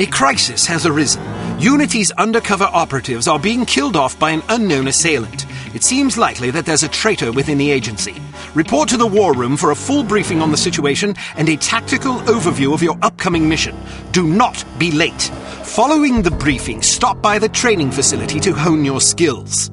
A crisis has arisen. Unity's undercover operatives are being killed off by an unknown assailant. It seems likely that there's a traitor within the agency. Report to the war room for a full briefing on the situation and a tactical overview of your upcoming mission. Do not be late. Following the briefing, stop by the training facility to hone your skills.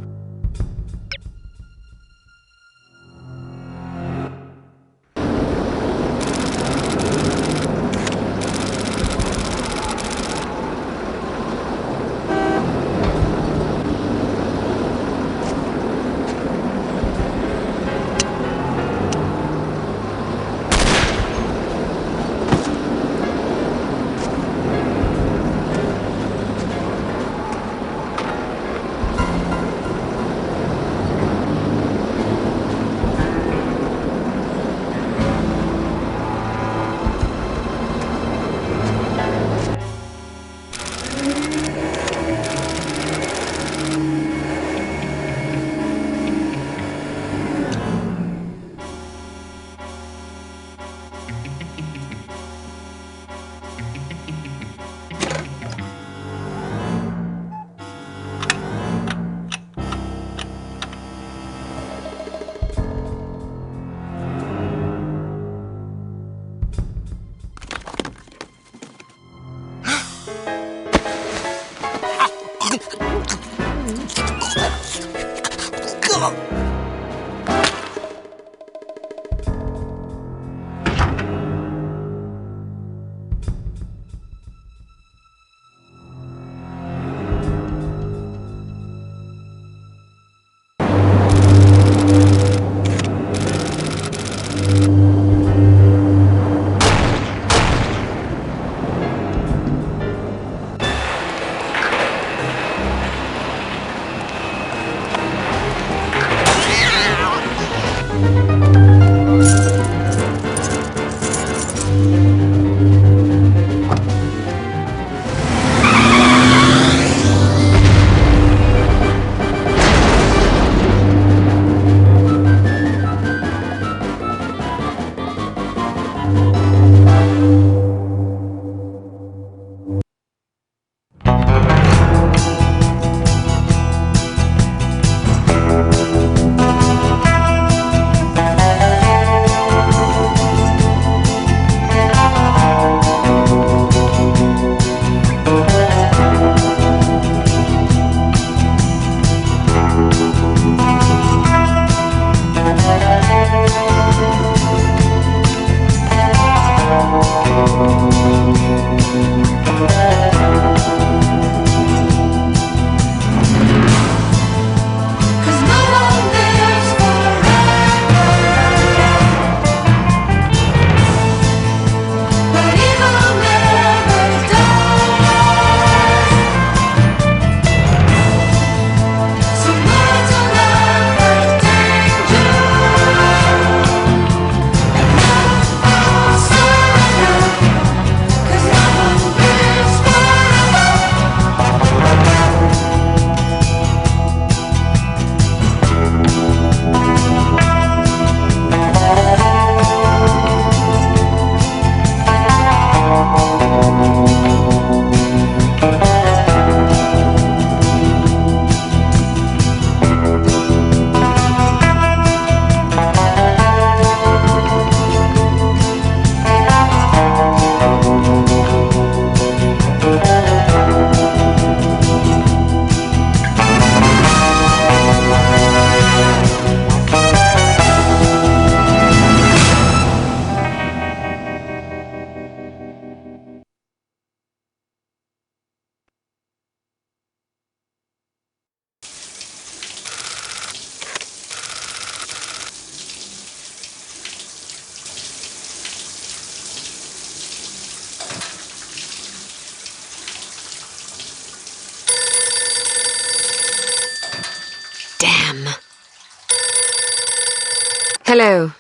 Hello.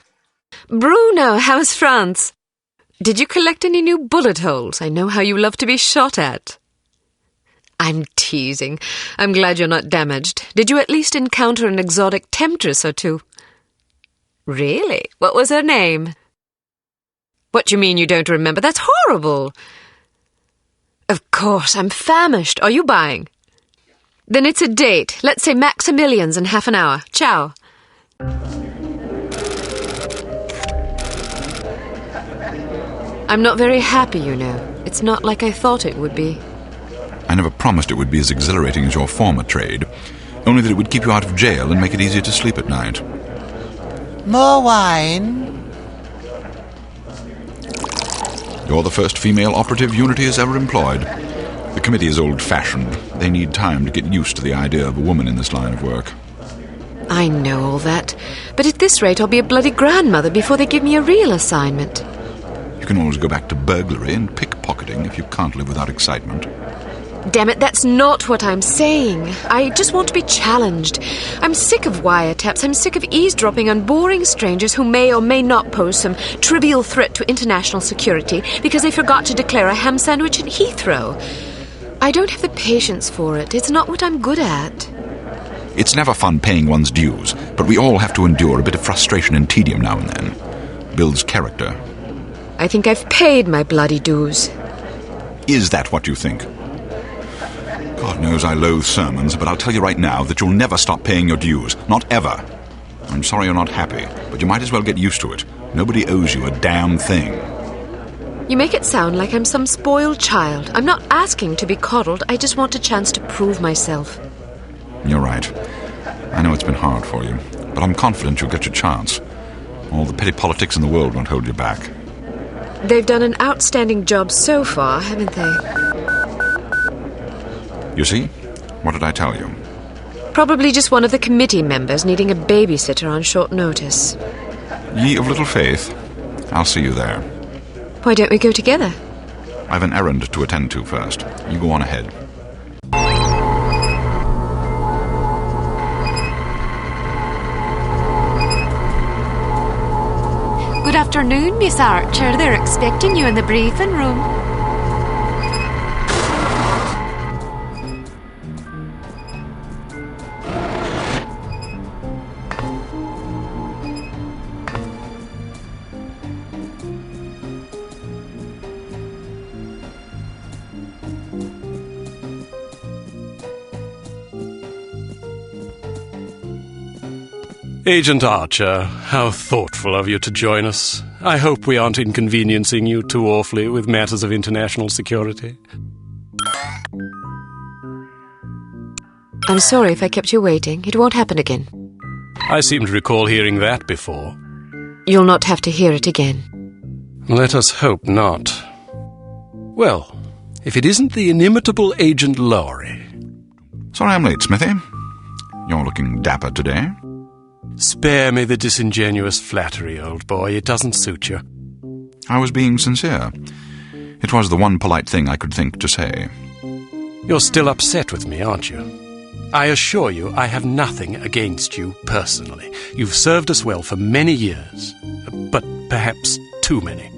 Bruno, how's France? Did you collect any new bullet holes? I know how you love to be shot at. I'm teasing. I'm glad you're not damaged. Did you at least encounter an exotic temptress or two? Really? What was her name? What do you mean you don't remember? That's horrible. Of course, I'm famished. Are you buying? Then it's a date. Let's say Maximilian's in half an hour. Ciao. I'm not very happy, you know. It's not like I thought it would be. I never promised it would be as exhilarating as your former trade, only that it would keep you out of jail and make it easier to sleep at night. More wine? You're the first female operative Unity has ever employed. The committee is old-fashioned. They need time to get used to the idea of a woman in this line of work. I know all that, but at this rate I'll be a bloody grandmother before they give me a real assignment. You can always go back to burglary and pickpocketing if you can't live without excitement. Damn it, that's not what I'm saying. I just want to be challenged. I'm sick of wiretaps. I'm sick of eavesdropping on boring strangers who may or may not pose some trivial threat to international security because they forgot to declare a ham sandwich at Heathrow. I don't have the patience for it. It's not what I'm good at. It's never fun paying one's dues, but we all have to endure a bit of frustration and tedium now and then. Builds character. I think I've paid my bloody dues. Is that what you think? God knows I loathe sermons, but I'll tell you right now that you'll never stop paying your dues. Not ever. I'm sorry you're not happy, but you might as well get used to it. Nobody owes you a damn thing. You make it sound like I'm some spoiled child. I'm not asking to be coddled. I just want a chance to prove myself. You're right. I know it's been hard for you, but I'm confident you'll get your chance. All the petty politics in the world won't hold you back. They've done an outstanding job so far, haven't they? You see? What did I tell you? Probably just one of the committee members needing a babysitter on short notice. Ye of little faith. I'll see you there. Why don't we go together? I've an errand to attend to first. You go on ahead. Good afternoon, Miss Archer. They're expecting you in the briefing room. Agent Archer, how thoughtful of you to join us. I hope we aren't inconveniencing you too awfully with matters of international security. I'm sorry if I kept you waiting. It won't happen again. I seem to recall hearing that before. You'll not have to hear it again. Let us hope not. Well, if it isn't the inimitable Agent Lowry. Sorry I'm late, Smithy. You're looking dapper today. Spare me the disingenuous flattery, old boy. It doesn't suit you. I was being sincere. It was the one polite thing I could think to say. You're still upset with me, aren't you? I assure you I have nothing against you personally. You've served us well for many years, but perhaps too many.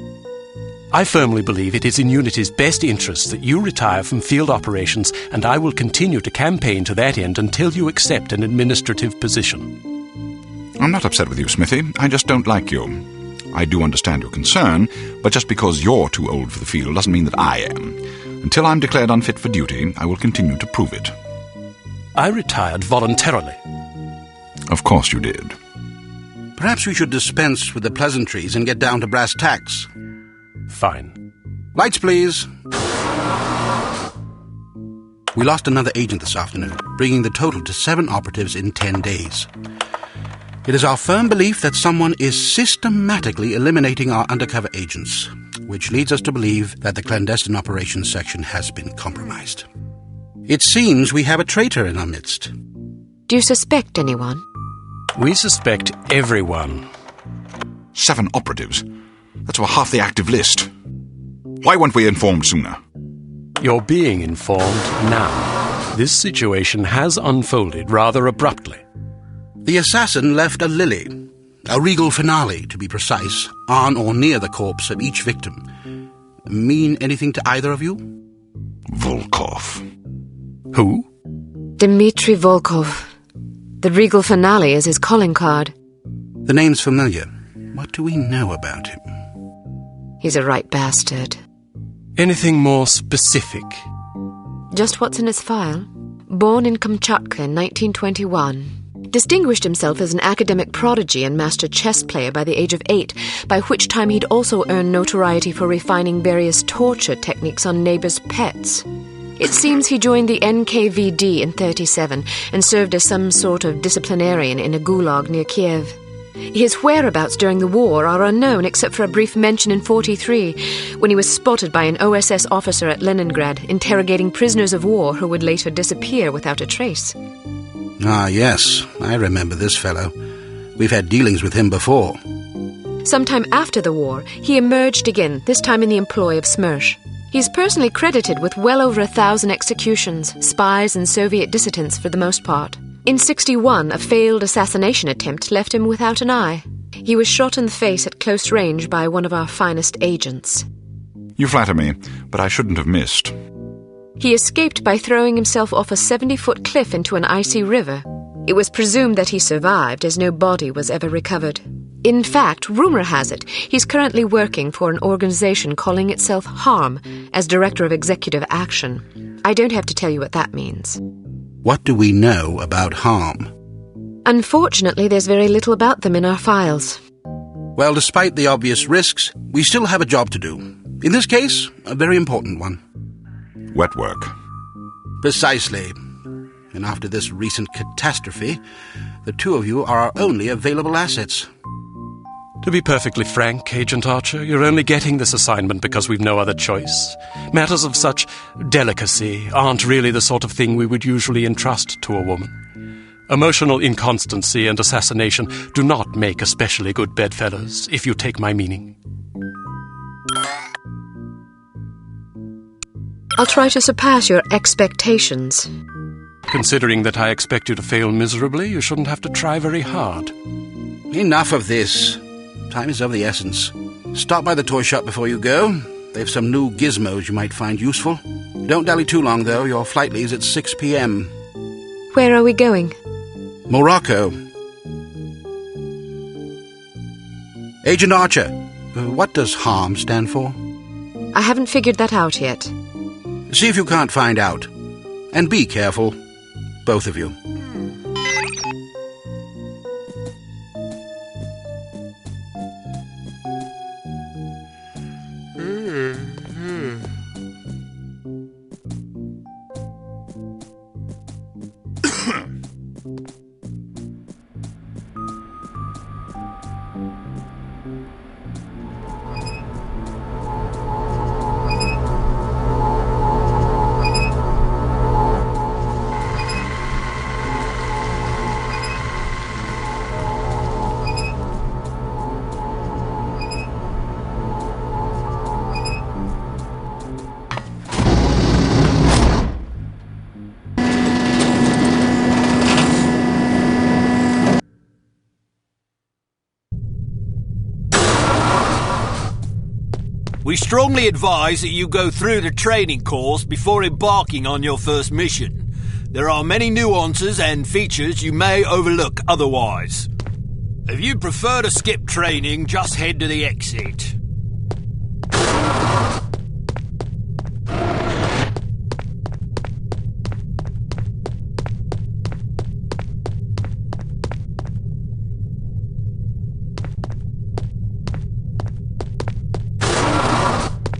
I firmly believe it is in Unity's best interest that you retire from field operations, and I will continue to campaign to that end until you accept an administrative position. I'm not upset with you, Smithy. I just don't like you. I do understand your concern, but just because you're too old for the field doesn't mean that I am. Until I'm declared unfit for duty, I will continue to prove it. I retired voluntarily. Of course you did. Perhaps we should dispense with the pleasantries and get down to brass tacks. Fine. Lights, please. We lost another agent this afternoon, bringing the total to 7 operatives in 10 days. It is our firm belief that someone is systematically eliminating our undercover agents, which leads us to believe that the clandestine operations section has been compromised. It seems we have a traitor in our midst. Do you suspect anyone? We suspect everyone. 7 operatives. That's over half the active list. Why weren't we informed sooner? You're being informed now. This situation has unfolded rather abruptly. The assassin left a lily, a regal finale to be precise, on or near the corpse of each victim. Mean anything to either of you? Volkov. Who? Dmitri Volkov. The regal finale is his calling card. The name's familiar. What do we know about him? He's a right bastard. Anything more specific? Just what's in his file? Born in Kamchatka in 1921. Distinguished himself as an academic prodigy and master chess player by the age of 8, by which time he'd also earned notoriety for refining various torture techniques on neighbors' pets. It seems he joined the NKVD in 37 and served as some sort of disciplinarian in a gulag near Kiev. His whereabouts during the war are unknown except for a brief mention in 43, when he was spotted by an OSS officer at Leningrad interrogating prisoners of war who would later disappear without a trace. Ah, yes, I remember this fellow. We've had dealings with him before. Sometime after the war, he emerged again, this time in the employ of Smersh. He's personally credited with well over 1,000 executions, spies and Soviet dissidents for the most part. In 61, a failed assassination attempt left him without an eye. He was shot in the face at close range by one of our finest agents. You flatter me, but I shouldn't have missed. He escaped by throwing himself off a 70-foot cliff into an icy river. It was presumed that he survived, as no body was ever recovered. In fact, rumor has it, he's currently working for an organization calling itself HARM as Director of Executive Action. I don't have to tell you what that means. What do we know about HARM? Unfortunately, there's very little about them in our files. Well, despite the obvious risks, we still have a job to do. In this case, a very important one. Wet work. Precisely. And after this recent catastrophe, the two of you are our only available assets. To be perfectly frank, Agent Archer, you're only getting this assignment because we've no other choice. Matters of such delicacy aren't really the sort of thing we would usually entrust to a woman. Emotional inconstancy and assassination do not make especially good bedfellows, if you take my meaning. I'll try to surpass your expectations. Considering that I expect you to fail miserably, you shouldn't have to try very hard. Enough of this. Time is of the essence. Stop by the toy shop before you go. They've some new gizmos you might find useful. Don't dally too long, though. Your flight leaves at 6 p.m. Where are we going? Morocco. Agent Archer, what does HARM stand for? I haven't figured that out yet. See if you can't find out. And be careful, both of you. We strongly advise that you go through the training course before embarking on your first mission. There are many nuances and features you may overlook otherwise. If you prefer to skip training, just head to the exit.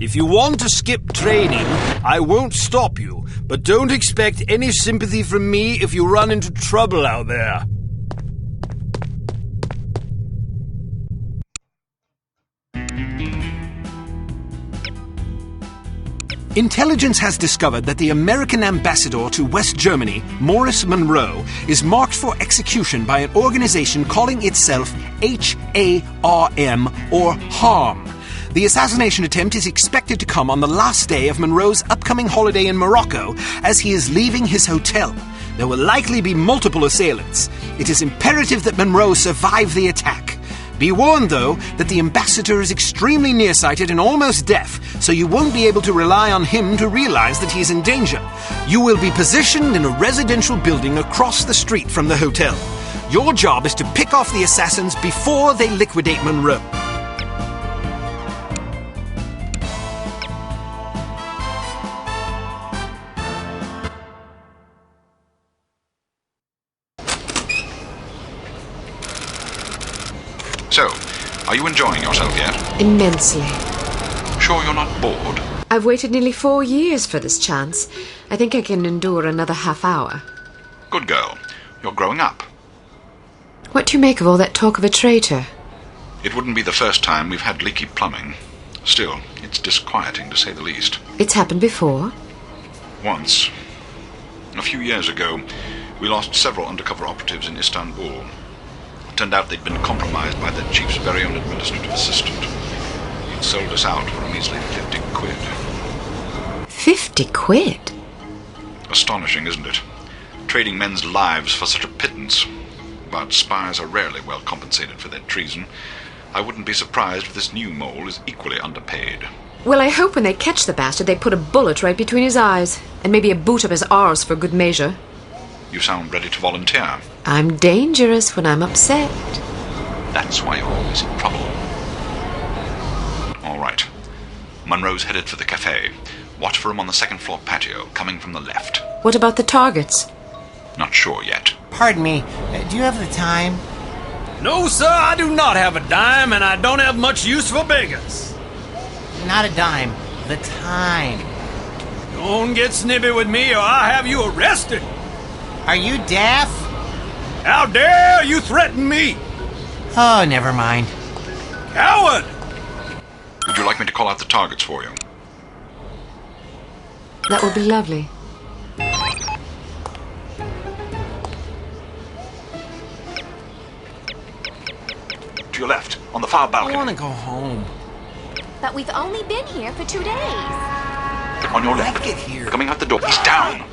If you want to skip training, I won't stop you, but don't expect any sympathy from me if you run into trouble out there. Intelligence has discovered that the American ambassador to West Germany, Morris Monroe, is marked for execution by an organization calling itself HARM, or HARM. The assassination attempt is expected to come on the last day of Monroe's upcoming holiday in Morocco as he is leaving his hotel. There will likely be multiple assailants. It is imperative that Monroe survive the attack. Be warned, though, that the ambassador is extremely nearsighted and almost deaf, so you won't be able to rely on him to realize that he is in danger. You will be positioned in a residential building across the street from the hotel. Your job is to pick off the assassins before they liquidate Monroe. So, are you enjoying yourself yet? Immensely. Sure you're not bored? I've waited nearly 4 years for this chance. I think I can endure another half hour. Good girl. You're growing up. What do you make of all that talk of a traitor? It wouldn't be the first time we've had leaky plumbing. Still, it's disquieting to say the least. It's happened before? Once. A few years ago, we lost several undercover operatives in Istanbul. It turned out they'd been compromised by the chief's very own administrative assistant. He'd sold us out for a measly 50 quid. 50 quid? Astonishing, isn't it? Trading men's lives for such a pittance. But spies are rarely well compensated for their treason. I wouldn't be surprised if this new mole is equally underpaid. Well, I hope when they catch the bastard, they put a bullet right between his eyes, and maybe a boot up his arse for good measure. You sound ready to volunteer. I'm dangerous when I'm upset. That's why you're always in trouble. All right. Munro's headed for the cafe. Watch for him on the second-floor patio, coming from the left. What about the targets? Not sure yet. Pardon me, do you have the time? No, sir, I do not have a dime, and I don't have much use for beggars. Not a dime, the time. Don't get snippy with me, or I'll have you arrested. Are you deaf? How dare you threaten me? Oh, never mind. Coward! Would you like me to call out the targets for you? That would be lovely. To your left, on the far balcony. I want to go home. But we've only been here for 2 days. On your When I left. get here. Coming out the door. He's down!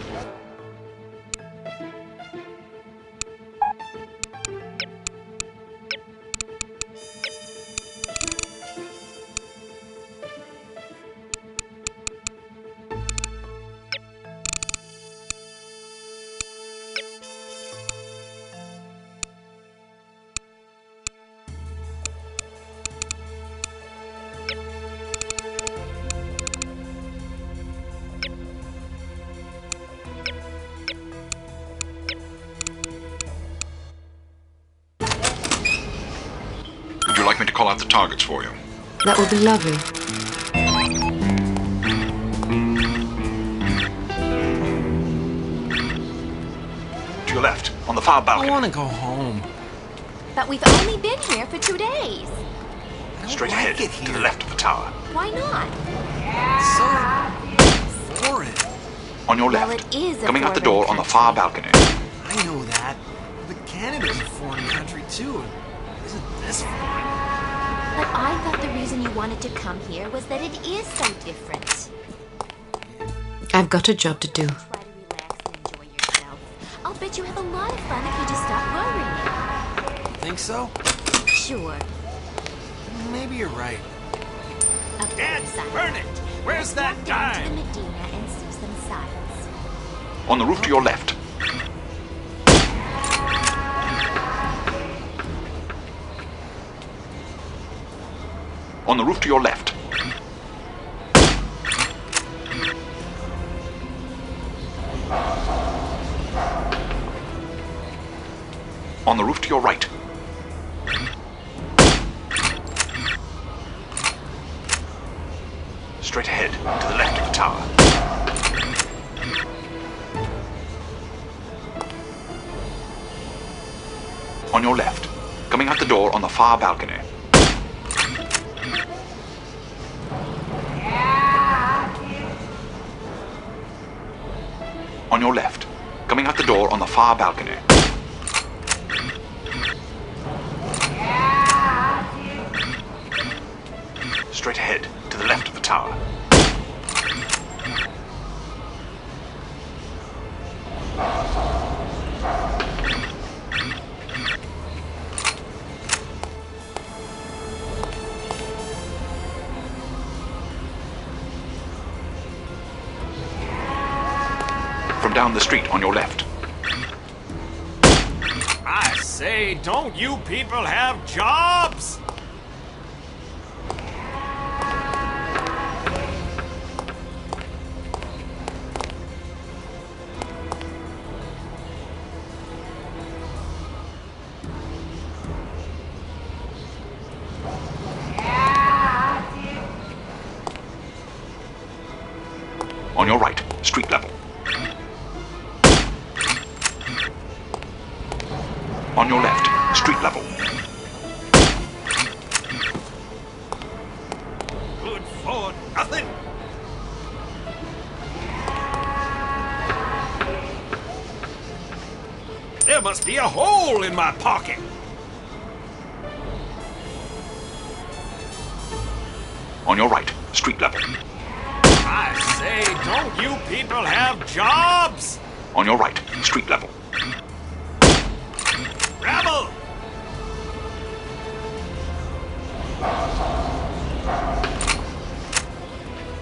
Would you like me to call out the targets for you? That would be lovely. To your left, on the far I balcony. want to go home. But we've only been here for 2 days. I don't Straight like ahead, it to here. the left of the tower. Why not? So foreign. On your Well, left. it is a Coming out the foreign door on the far country. balcony. I know that. But Canada's a foreign country, too. Isn't this foreign? But I thought the reason you wanted to come here was that it is so different. I've got a job to do. Try to relax and enjoy yourself. I'll bet you have a lot of fun if you just stop worrying. Think so? Sure. Maybe you're right. Of Dad, course I burn it! Where's that Walk down to the dime? Medina and see some sights. On the roof to your left. On the roof to your left. On the roof to your right. Straight ahead, to the left of the tower. On your left, coming out the door on the far balcony. On your left, coming out the door on the far balcony. Straight ahead, to the left of the tower. From down the street on your left. I say, don't you people have jobs? your right, street level. On your left, street level. Good for nothing. There must be a hole in my pocket. On your right, street level. I say, don't you people have jobs? On your right, street level. Rebel!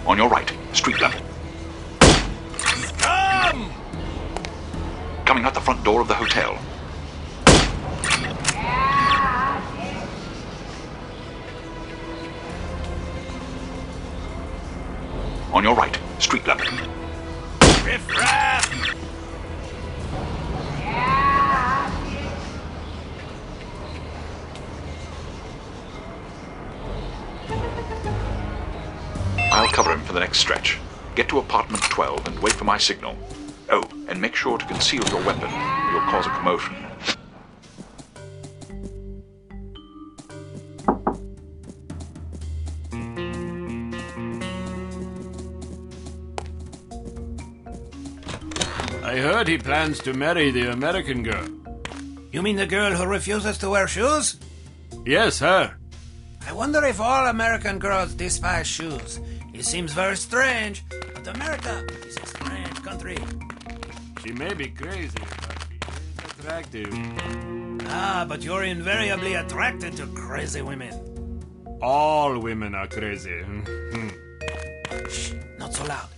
On your right, street level. Scum! Coming out the front door of the hotel. On your right, street level. Riff-raff! I'll cover him for the next stretch. Get to apartment 12 and wait for my signal. Oh, and make sure to conceal your weapon, or you'll cause a commotion. I heard he plans to marry the American girl. You mean the girl who refuses to wear shoes? Yes, her. I wonder if all American girls despise shoes. It seems very strange, but America is a strange country. She may be crazy, but she is attractive. Ah, but you're invariably attracted to crazy women. All women are crazy. Shh, not so loud.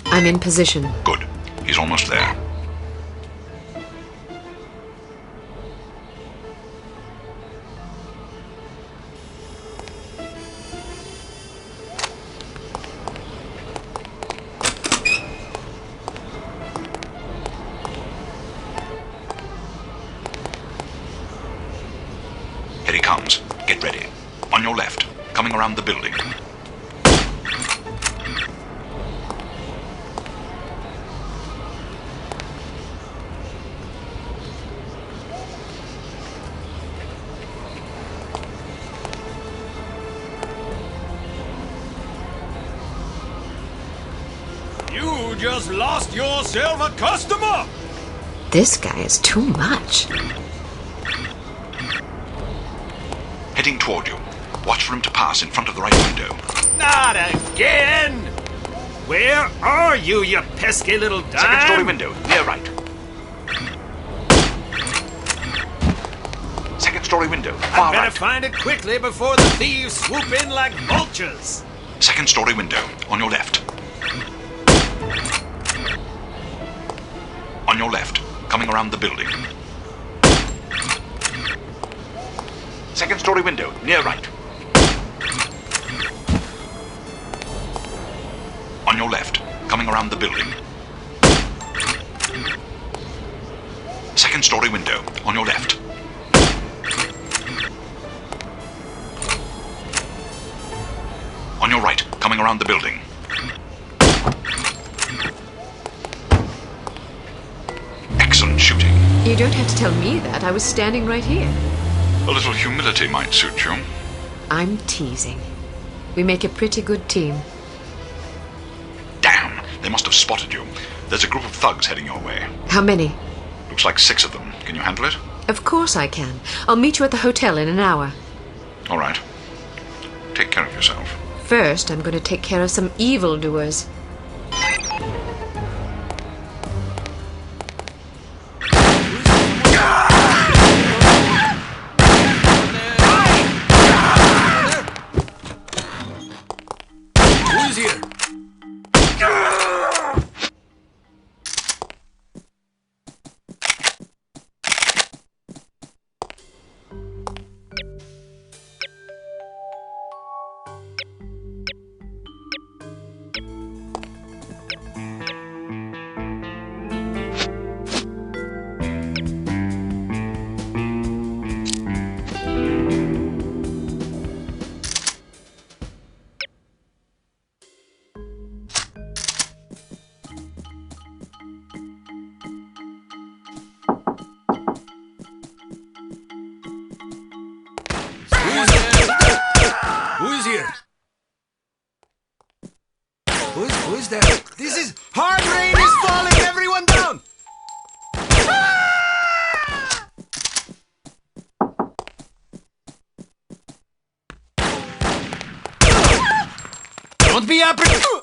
I'm in position. Good. He's almost there. Here he comes. Get ready. On your left. Coming around the building. You just lost yourself a customer! This guy is too much. Heading toward you. Watch for him to pass in front of the right window. Not again! Where are you, you pesky little dime? Second story window, near right. Second story window, far I better right. find it quickly before the thieves swoop in like vultures. Second story window, on your left. On your left, coming around the building. Second story window, near right. On your left, coming around the building. Second story window, on your left. On your right, coming around the building. Excellent shooting. You don't have to tell me that. I was standing right here. A little humility might suit you. I'm teasing. We make a pretty good team. Damn, they must have spotted you. There's a group of thugs heading your way. How many? Looks like 6 of them. Can you handle it? Of course I can. I'll meet you at the hotel in an hour. All right. Take care of yourself. First, I'm going to take care of some evildoers. Who's here? Who's there? This is hard rain is falling. Everyone down. Don't be apprehensive.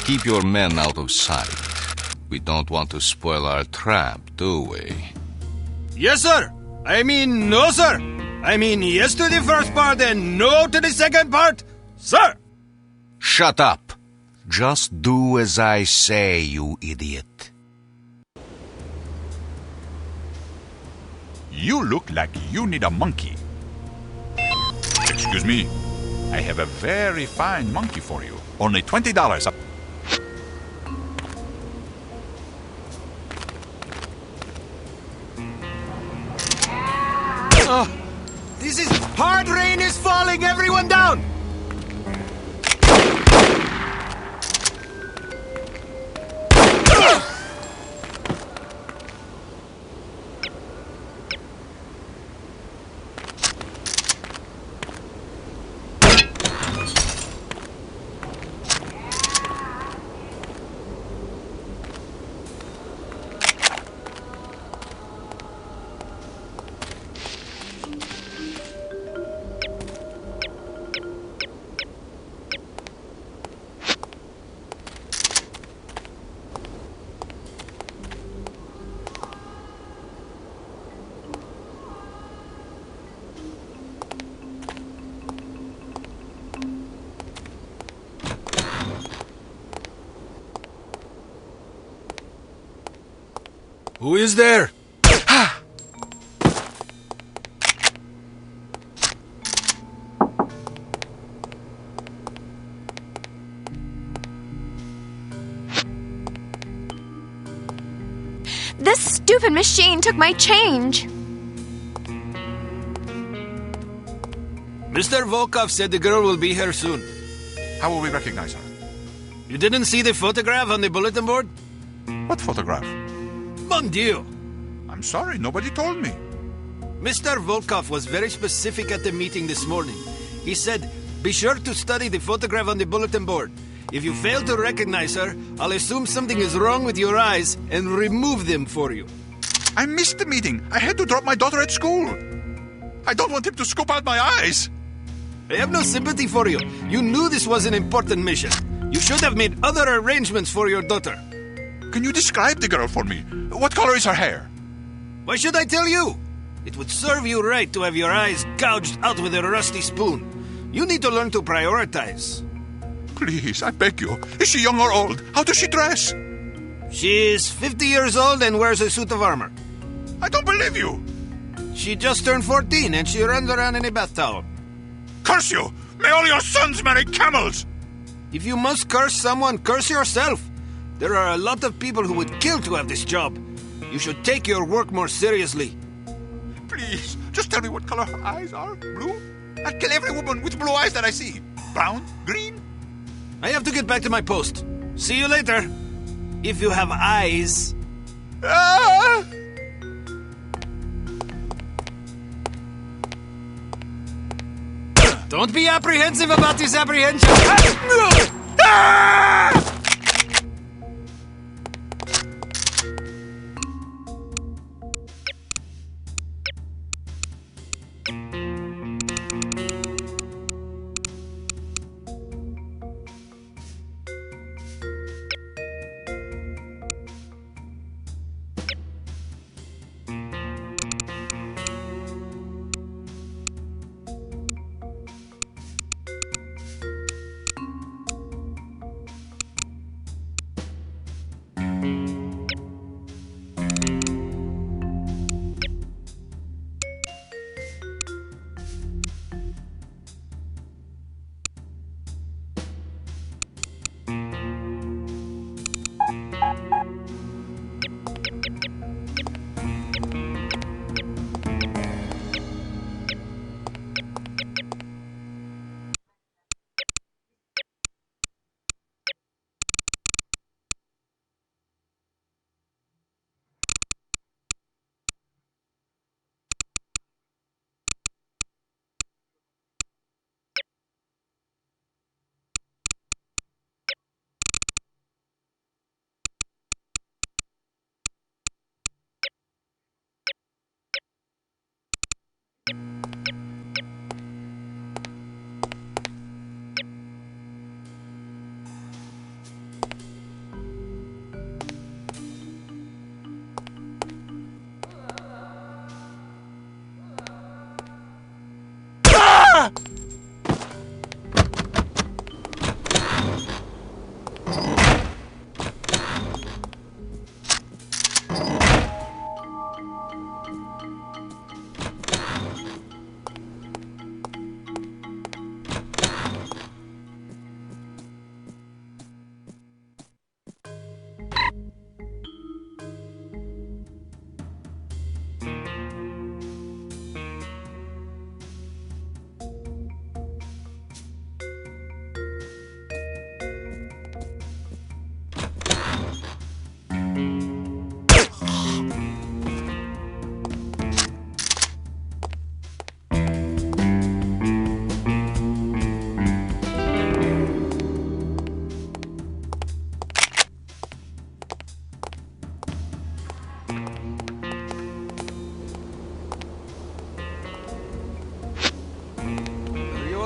Keep your men out of sight. We don't want to spoil our trap, do we? Yes, sir. I mean, no, sir. I mean, yes to the first part and no to the second part, sir. Shut up. Just do as I say, you idiot. You look like you need a monkey. Excuse me. I have a very fine monkey for you. Only $20 up. Oh, this is hard rain is falling. Everyone down. Who is there? This stupid machine took my change. Mr. Volkov said the girl will be here soon. How will we recognize her? You didn't see the photograph on the bulletin board? What photograph? Mon Dieu! I'm sorry, nobody told me. Mr. Volkov was very specific at the meeting this morning. He said, be sure to study the photograph on the bulletin board. If you fail to recognize her, I'll assume something is wrong with your eyes and remove them for you. I missed the meeting. I had to drop my daughter at school. I don't want him to scoop out my eyes. I have no sympathy for you. You knew this was an important mission. You should have made other arrangements for your daughter. Can you describe the girl for me? What color is her hair? Why should I tell you? It would serve you right to have your eyes gouged out with a rusty spoon. You need to learn to prioritize. Please, I beg you. Is she young or old? How does she dress? She's 50 years old and wears a suit of armor. I don't believe you. She just turned 14 and she runs around in a bath towel. Curse you! May all your sons marry camels! If you must curse someone, curse yourself. There are a lot of people who would kill to have this job. You should take your work more seriously. Please, just tell me what color her eyes are. Blue? I'd kill every woman with blue eyes that I see. Brown? Green? I have to get back to my post. See you later. If you have eyes. Ah! Don't be apprehensive about this apprehension.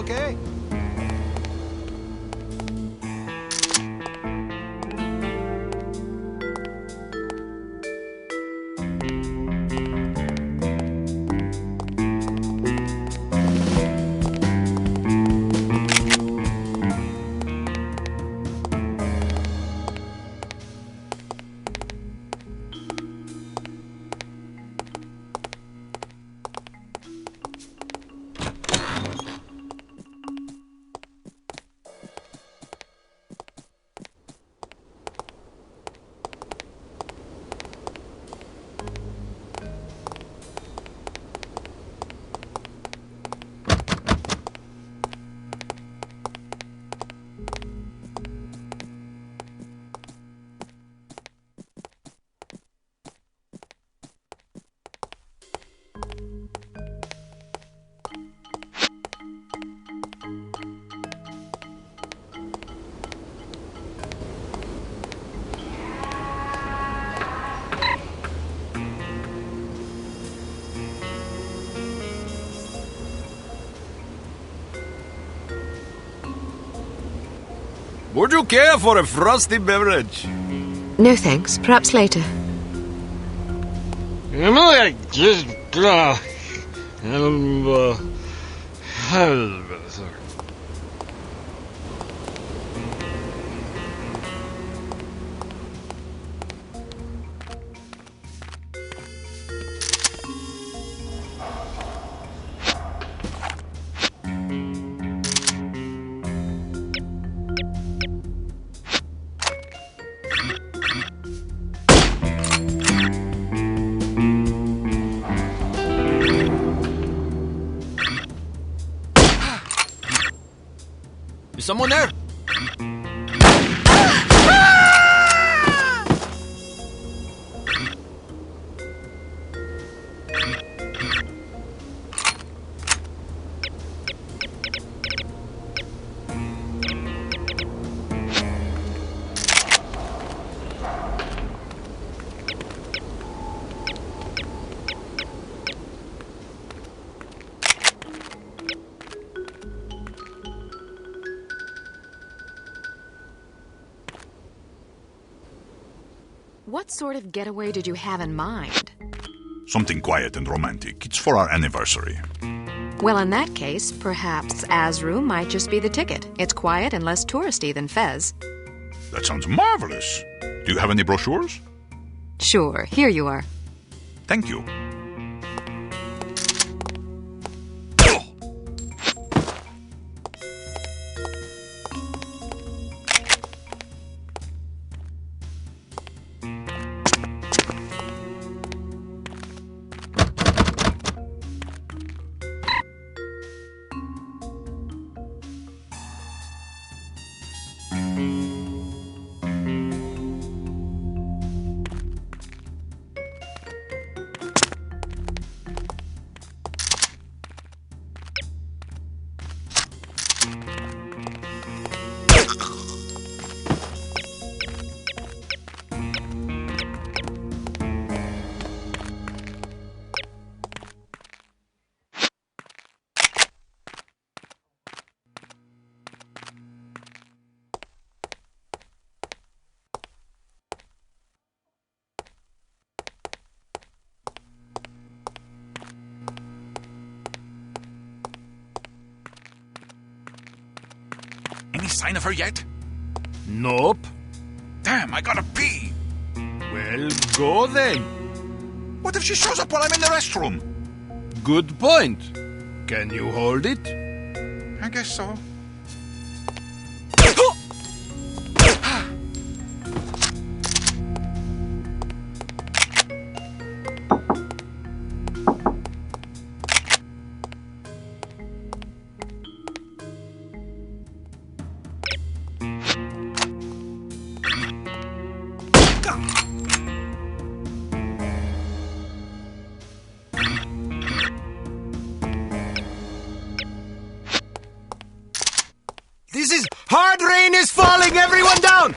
okay? Would you care for a frosty beverage? No thanks. Perhaps later. Is someone there? What sort of getaway did you have in mind? Something quiet and romantic. It's for our anniversary. Well, in that case, perhaps Azru might just be the ticket. It's quiet and less touristy than Fez. That sounds marvelous. Do you have any brochures? Sure, here you are. Thank you. Any sign of her yet? Nope. Damn, I gotta pee. Well, go then. What if she shows up while I'm in the restroom? Good point. Can you hold it? I guess so. This is hard rain is falling! Everyone down!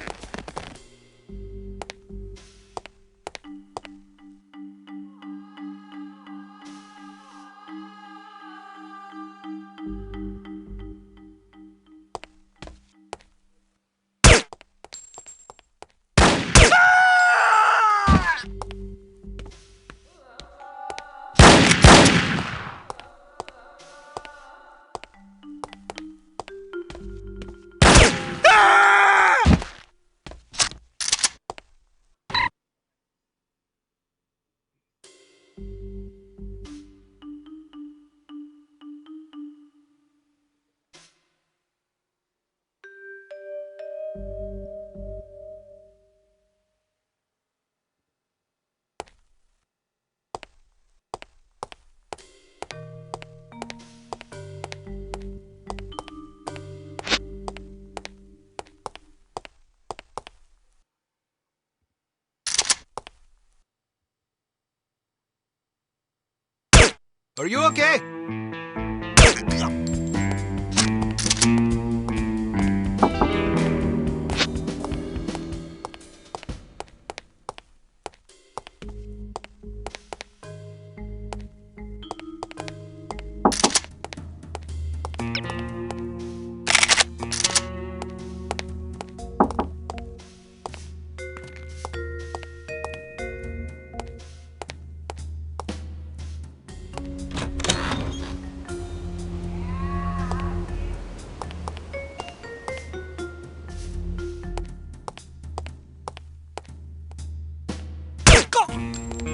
Are you okay?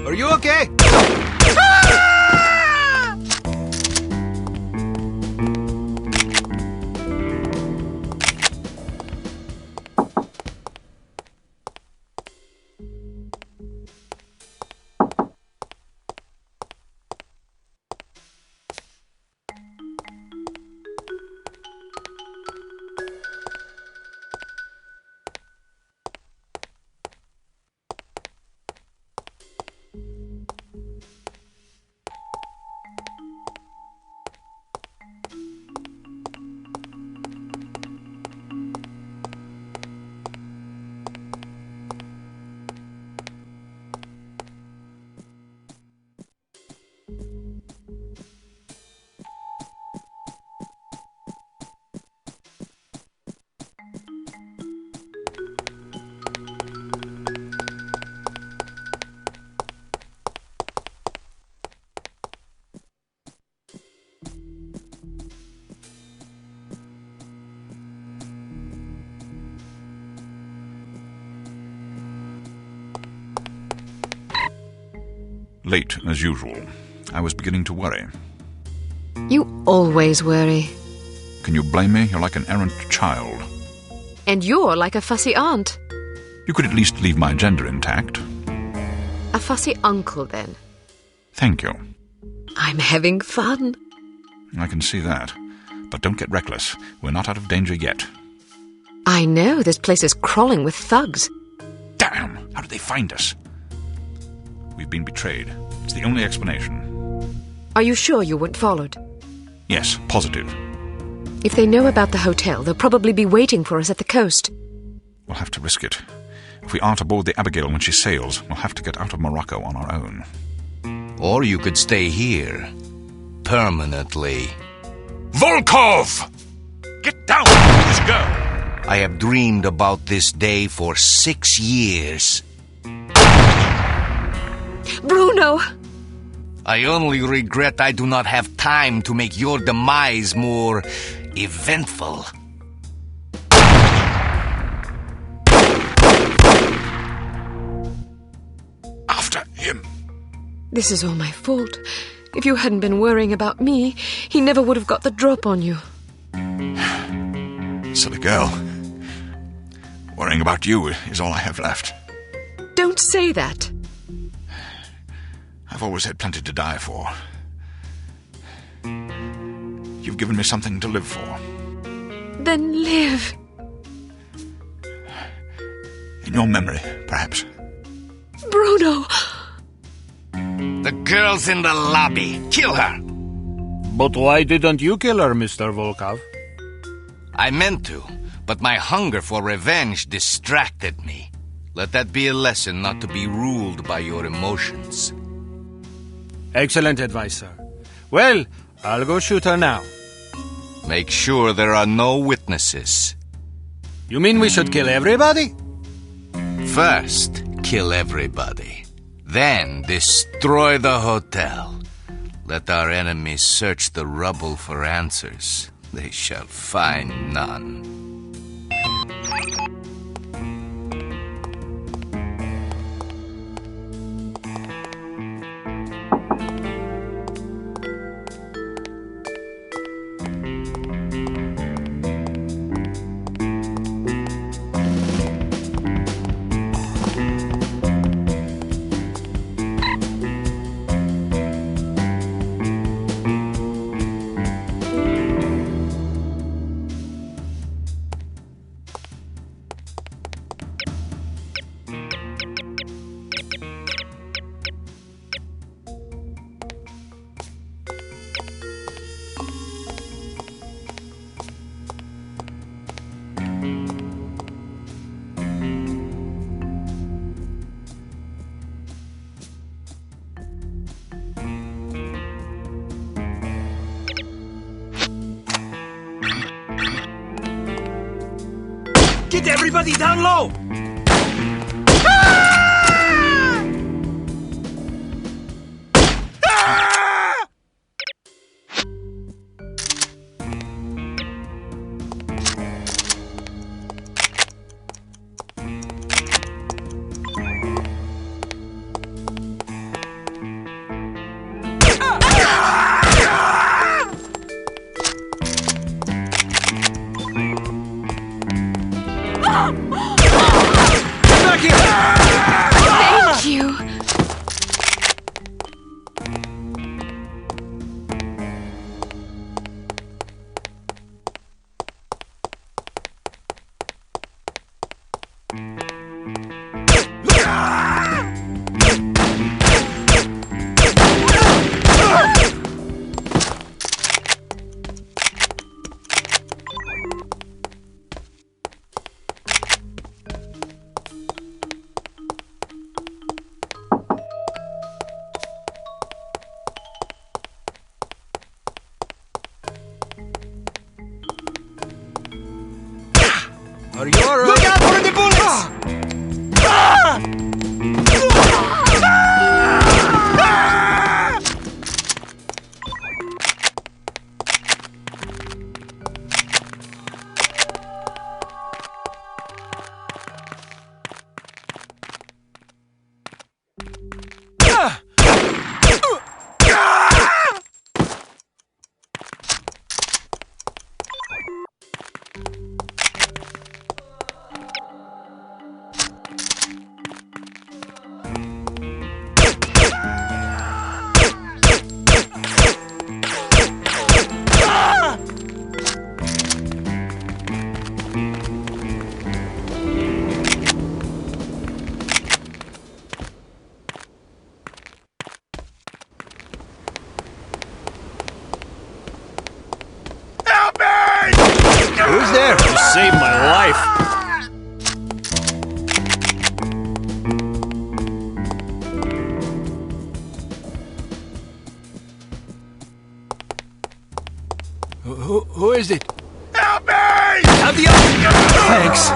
Are you okay? Late, as usual. I was beginning to worry. You always worry. Can you blame me? You're like an errant child. And you're like a fussy aunt. You could at least leave my gender intact. A fussy uncle, then. Thank you. I'm having fun. I can see that. But don't get reckless. We're not out of danger yet. I know, this place is crawling with thugs. Damn! How did they find us? We've been betrayed. It's the only explanation. Are you sure you weren't followed? Yes, positive. If they know about the hotel, they'll probably be waiting for us at the coast. We'll have to risk it. If we aren't aboard the Abigail when she sails, we'll have to get out of Morocco on our own. Or you could stay here. Permanently. Volkov! Get down, this girl! I have dreamed about this day for 6 years. Bruno! I only regret I do not have time to make your demise more eventful. After him. This is all my fault. If you hadn't been worrying about me, he never would have got the drop on you. Silly girl. Worrying about you is all I have left. Don't say that. I've always had plenty to die for. You've given me something to live for. Then live. In your memory, perhaps. Bruno! The girl's in the lobby. Kill her. But why didn't you kill her, Mr. Volkov? I meant to, but my hunger for revenge distracted me. Let that be a lesson not to be ruled by your emotions. Excellent advice, sir. Well, I'll go shoot her now. Make sure there are no witnesses. You mean we should kill everybody? First, kill everybody. Then destroy the hotel. Let our enemies search the rubble for answers. They shall find none. Get everybody down low! Thank you. Are you alright? Look out for the bullets! Who's there? You saved my life. Who is it? Help me! Have the other. Thanks.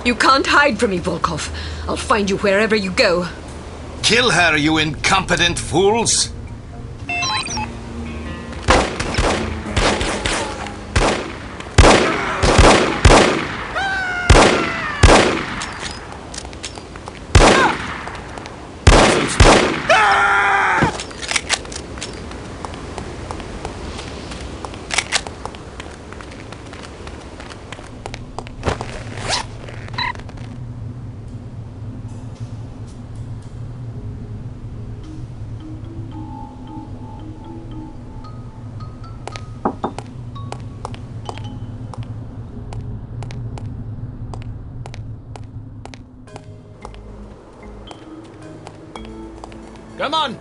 You can't hide from me, Volkov. I'll find you wherever you go. Kill her, you incompetent fools! Come on!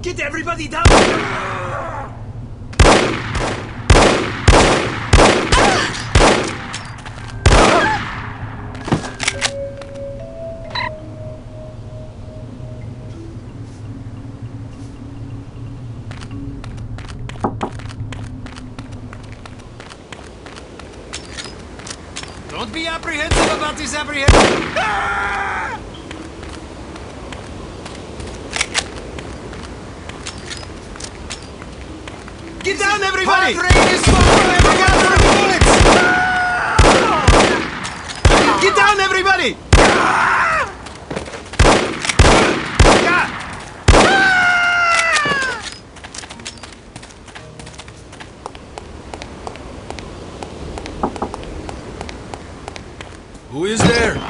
Get everybody down! Don't be apprehensive about this apprehension. Get down, everybody! Get down, everybody! Who is there?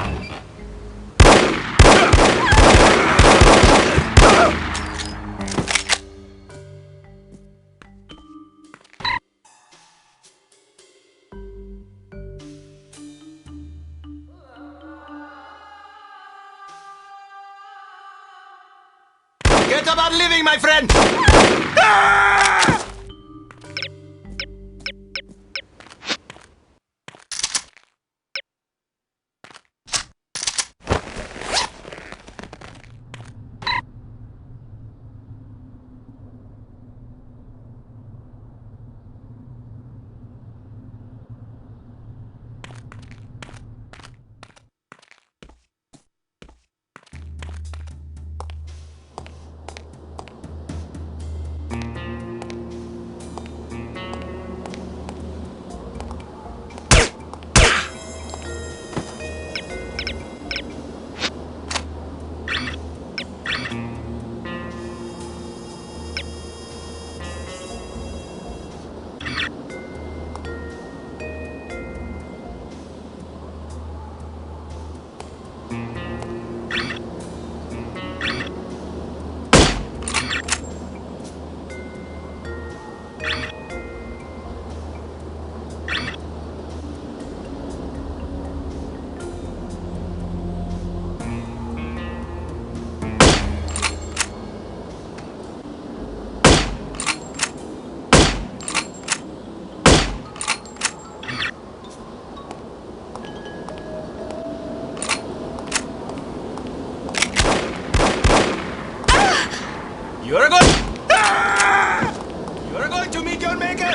Get about living, my friend! You're going to meet your maker!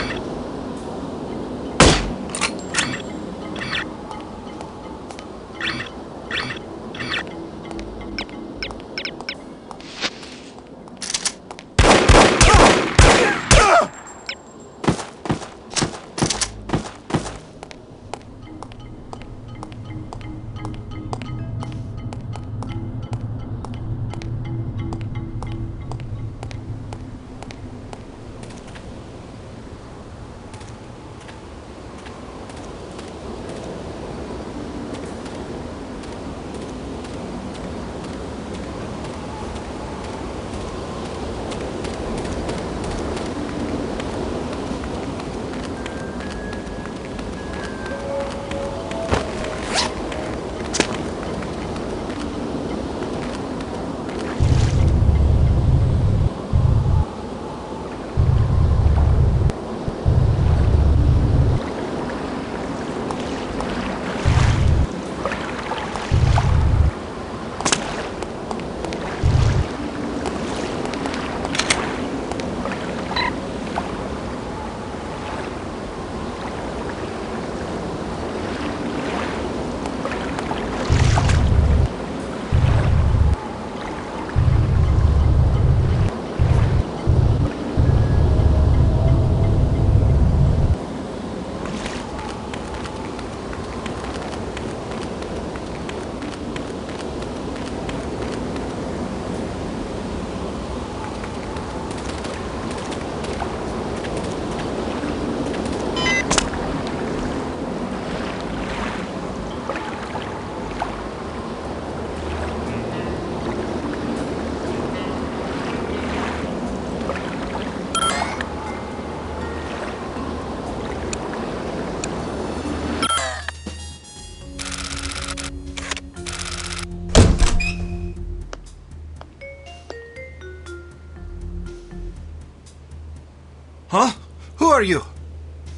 are you?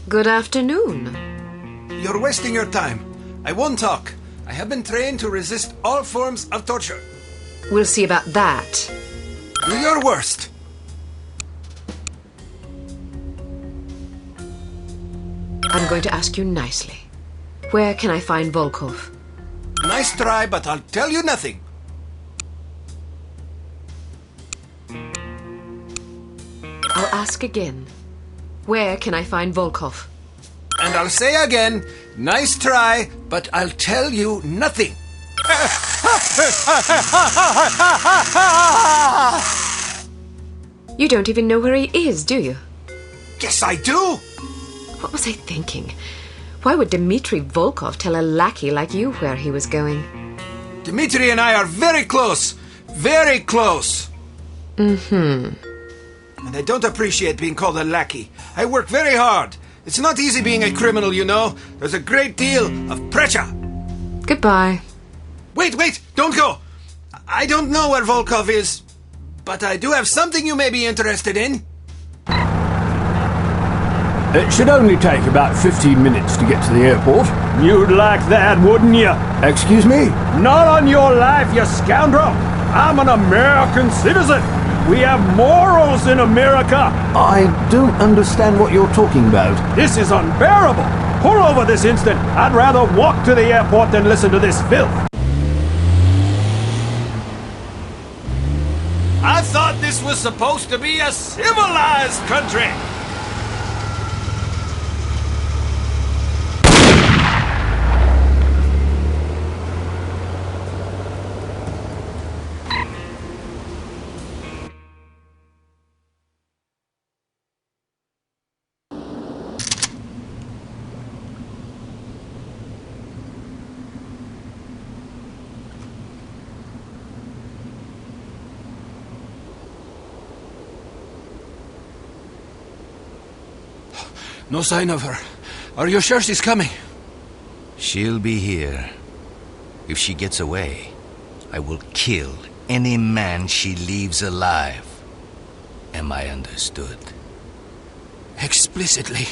Good afternoon. You're wasting your time. I won't talk. I have been trained to resist all forms of torture. We'll see about that. Do your worst. I'm going to ask you nicely. Where can I find Volkov? Nice try, but I'll tell you nothing. I'll ask again. Where can I find Volkov? And I'll say again, nice try, but I'll tell you nothing. You don't even know where he is, do you? Yes, I do. What was I thinking? Why would Dmitri Volkov tell a lackey like you where he was going? Dmitri and I are very close. Very close. Mm-hmm. And I don't appreciate being called a lackey. I work very hard. It's not easy being a criminal, you know. There's a great deal of pressure. Goodbye. Wait, don't go. I don't know where Volkov is, but I do have something you may be interested in. It should only take about 15 minutes to get to the airport. You'd like that, wouldn't you? Excuse me? Not on your life, you scoundrel! I'm an American citizen! We have morals in America! I don't understand what you're talking about. This is unbearable! Pull over this instant! I'd rather walk to the airport than listen to this filth! I thought this was supposed to be a civilized country. No sign of her. Are you sure she's coming? She'll be here. If she gets away, I will kill any man she leaves alive. Am I understood? Explicitly.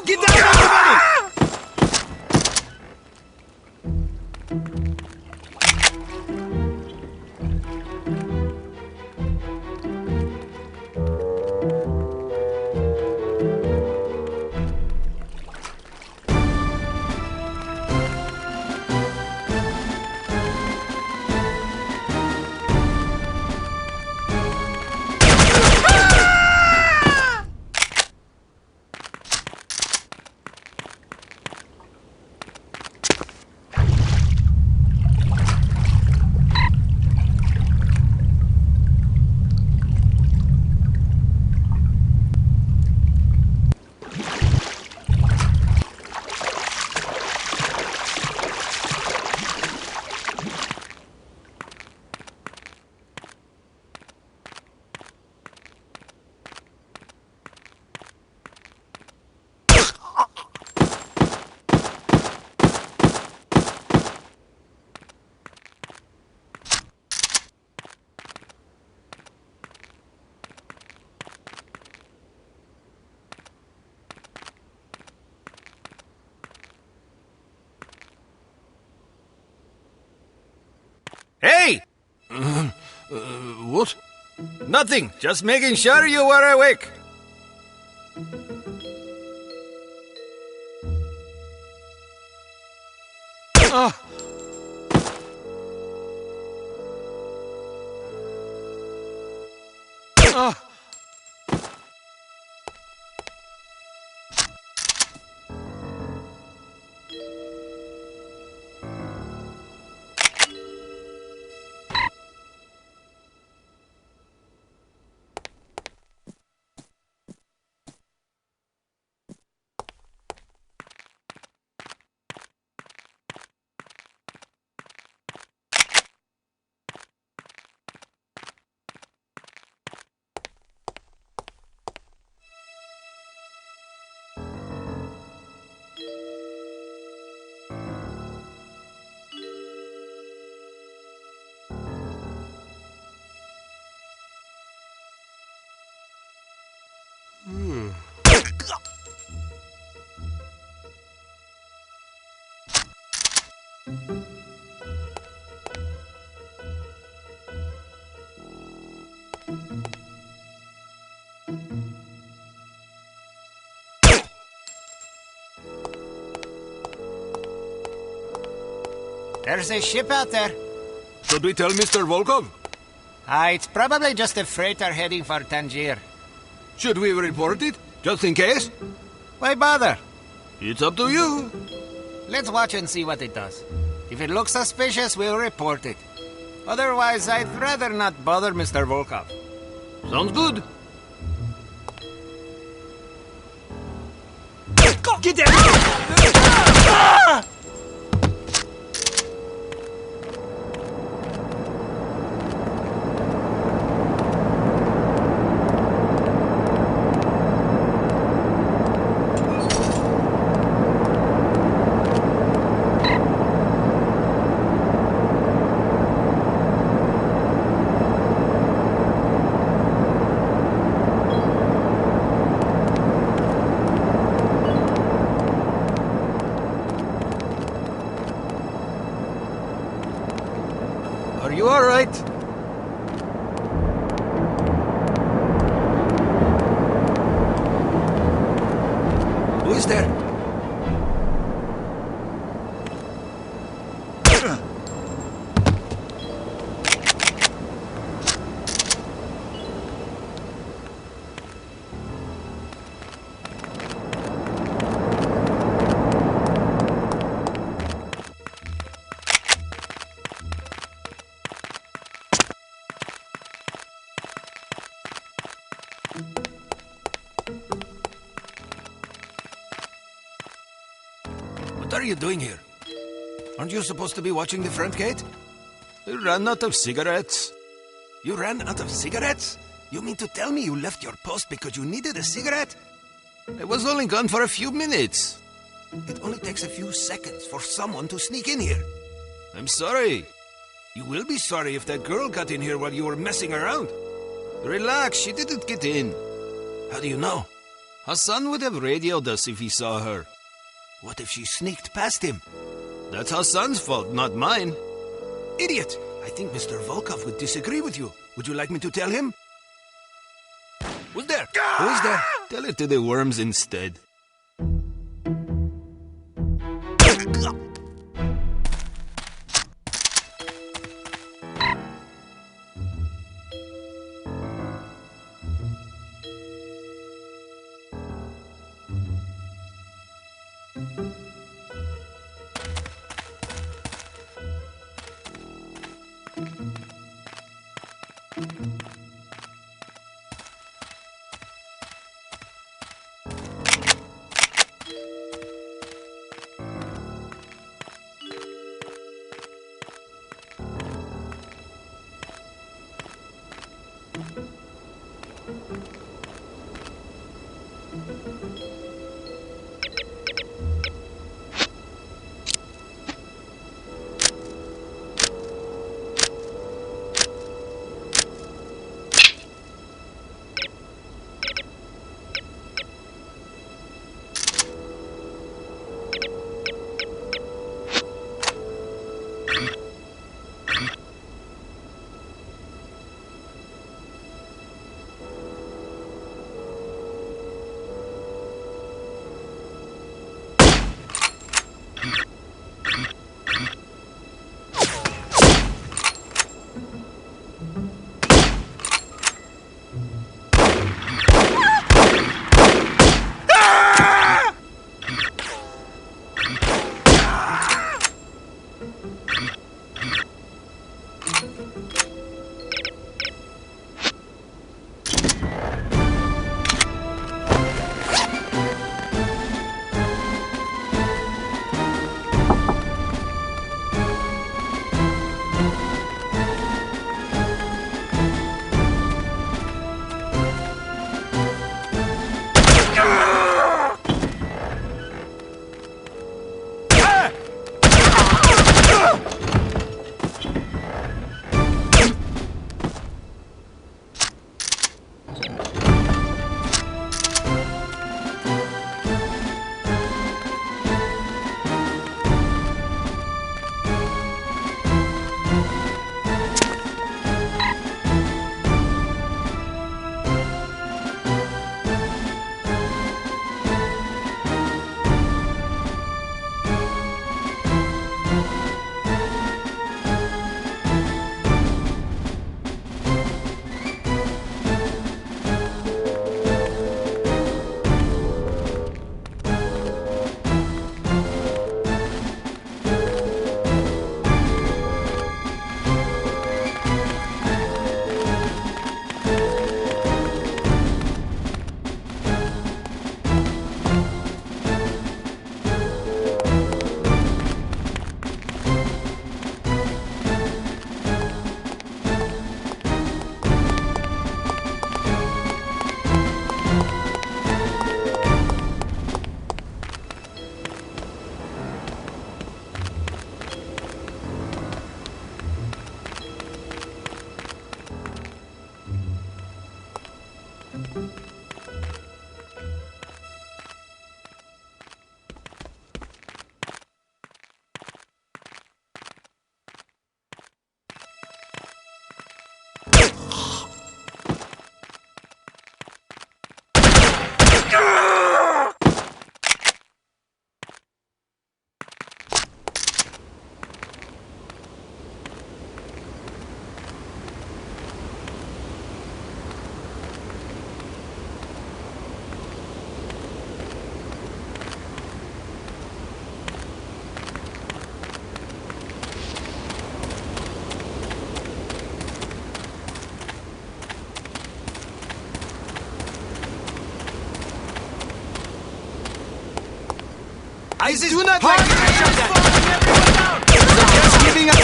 Get down, everybody! Hey! What? Nothing. Just making sure you were awake. Ah! Ah! There's a ship out there. Should we tell Mr. Volkov? It's probably just a freighter heading for Tangier. Should we report it? Just in case? Why bother? It's up to you. Let's watch and see what it does. If it looks suspicious, we'll report it. Otherwise, I'd rather not bother Mr. Volkov. Sounds good. Get down! Are you all right? Who is there? What are you doing here? Aren't you supposed to be watching the front gate? You ran out of cigarettes. You ran out of cigarettes? You mean to tell me you left your post because you needed a cigarette? I was only gone for a few minutes. It only takes a few seconds for someone to sneak in here. I'm sorry. You will be sorry if that girl got in here while you were messing around. Relax, she didn't get in. How do you know? Hassan would have radioed us if he saw her. What if she sneaked past him? That's Hassan's fault, not mine. Idiot! I think Mr. Volkov would disagree with you. Would you like me to tell him? Who's there? Who is there? Tell it to the worms instead. I do not like it. Just giving up.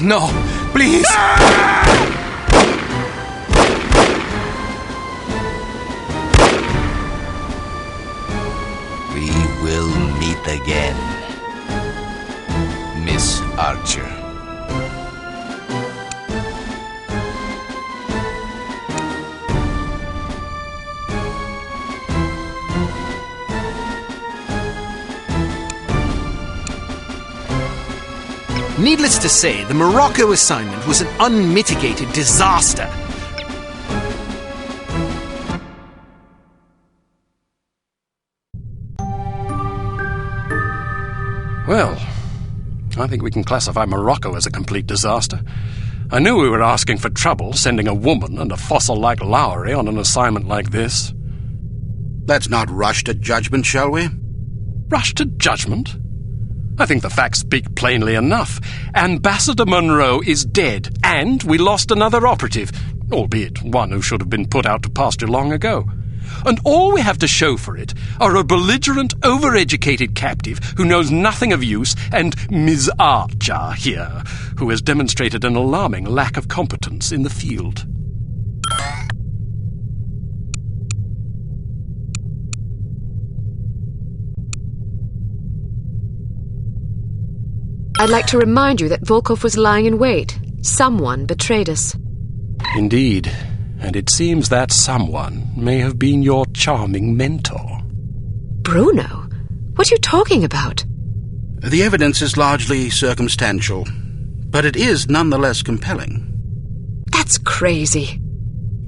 No, please! We will meet again, Miss Archer. Needless to say, the Morocco assignment was an unmitigated disaster. Well, I think we can classify Morocco as a complete disaster. I knew we were asking for trouble, sending a woman and a fossil like Lowry on an assignment like this. Let's not rush to judgment, shall we? Rush to judgment? I think the facts speak plainly enough. Ambassador Monroe is dead, and we lost another operative, albeit one who should have been put out to pasture long ago. And all we have to show for it are a belligerent, overeducated captive who knows nothing of use, and Ms. Archer here, who has demonstrated an alarming lack of competence in the field. I'd like to remind you that Volkov was lying in wait. Someone betrayed us. Indeed, and it seems that someone may have been your charming mentor. Bruno? What are you talking about? The evidence is largely circumstantial, but it is nonetheless compelling. That's crazy.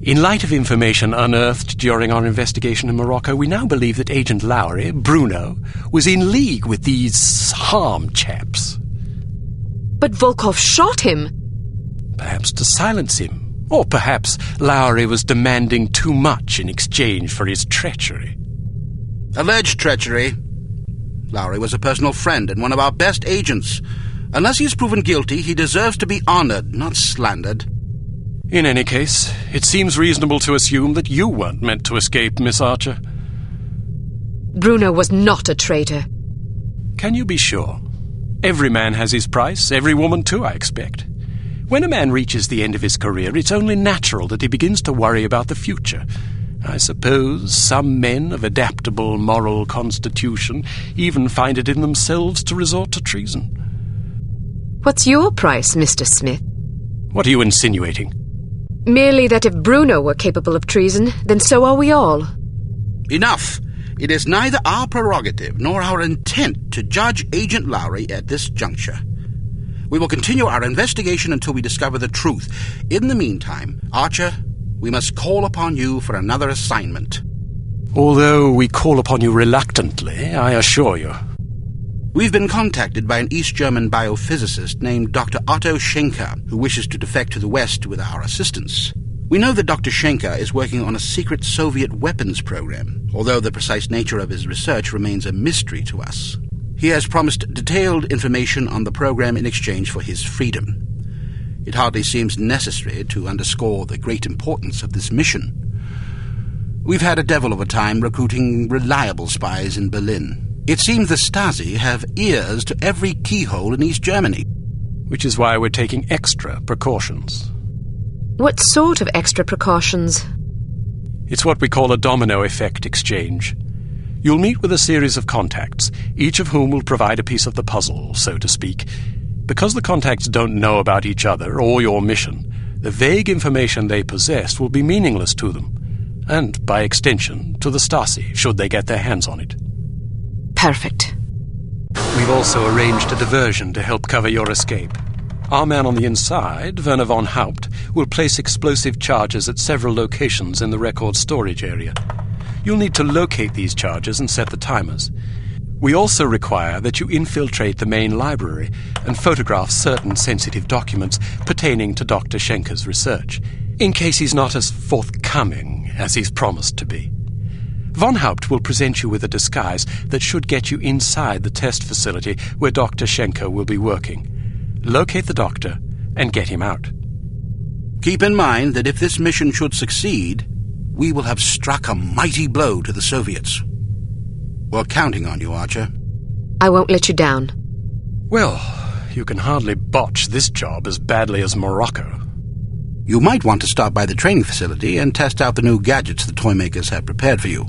In light of information unearthed during our investigation in Morocco, we now believe that Agent Lowry, Bruno, was in league with these harm chaps. But Volkov shot him. Perhaps to silence him. Or perhaps Lowry was demanding too much in exchange for his treachery. Alleged treachery. Lowry was a personal friend and one of our best agents. Unless he is proven guilty, he deserves to be honored, not slandered. In any case, it seems reasonable to assume that you weren't meant to escape, Miss Archer. Bruno was not a traitor. Can you be sure? Every man has his price, every woman too, I expect. When a man reaches the end of his career, it's only natural that he begins to worry about the future. I suppose some men of adaptable moral constitution even find it in themselves to resort to treason. What's your price, Mr. Smith? What are you insinuating? Merely that if Bruno were capable of treason, then so are we all. Enough! It is neither our prerogative nor our intent to judge Agent Lowry at this juncture. We will continue our investigation until we discover the truth. In the meantime, Archer, we must call upon you for another assignment. Although we call upon you reluctantly, I assure you. We've been contacted by an East German biophysicist named Dr. Otto Schenker, who wishes to defect to the West with our assistance. We know that Dr. Schenker is working on a secret Soviet weapons program, although the precise nature of his research remains a mystery to us. He has promised detailed information on the program in exchange for his freedom. It hardly seems necessary to underscore the great importance of this mission. We've had a devil of a time recruiting reliable spies in Berlin. It seems the Stasi have ears to every keyhole in East Germany. Which is why we're taking extra precautions. What sort of extra precautions? It's what we call a domino effect exchange. You'll meet with a series of contacts, each of whom will provide a piece of the puzzle, so to speak. Because the contacts don't know about each other or your mission, the vague information they possess will be meaningless to them, and, by extension, to the Stasi, should they get their hands on it. Perfect. We've also arranged a diversion to help cover your escape. Our man on the inside, Werner von Haupt, will place explosive charges at several locations in the record storage area. You'll need to locate these charges and set the timers. We also require that you infiltrate the main library and photograph certain sensitive documents pertaining to Dr. Schenker's research. in case he's not as forthcoming as he's promised to be. Von Haupt will present you with a disguise that should get you inside the test facility where Dr. Schenker will be working. Locate the doctor and get him out. Keep in mind that if this mission should succeed, we will have struck a mighty blow to the Soviets. We're counting on you, Archer. I won't let you down. Well, you can hardly botch this job as badly as Morocco. You might want to stop by the training facility and test out the new gadgets the toy makers have prepared for you.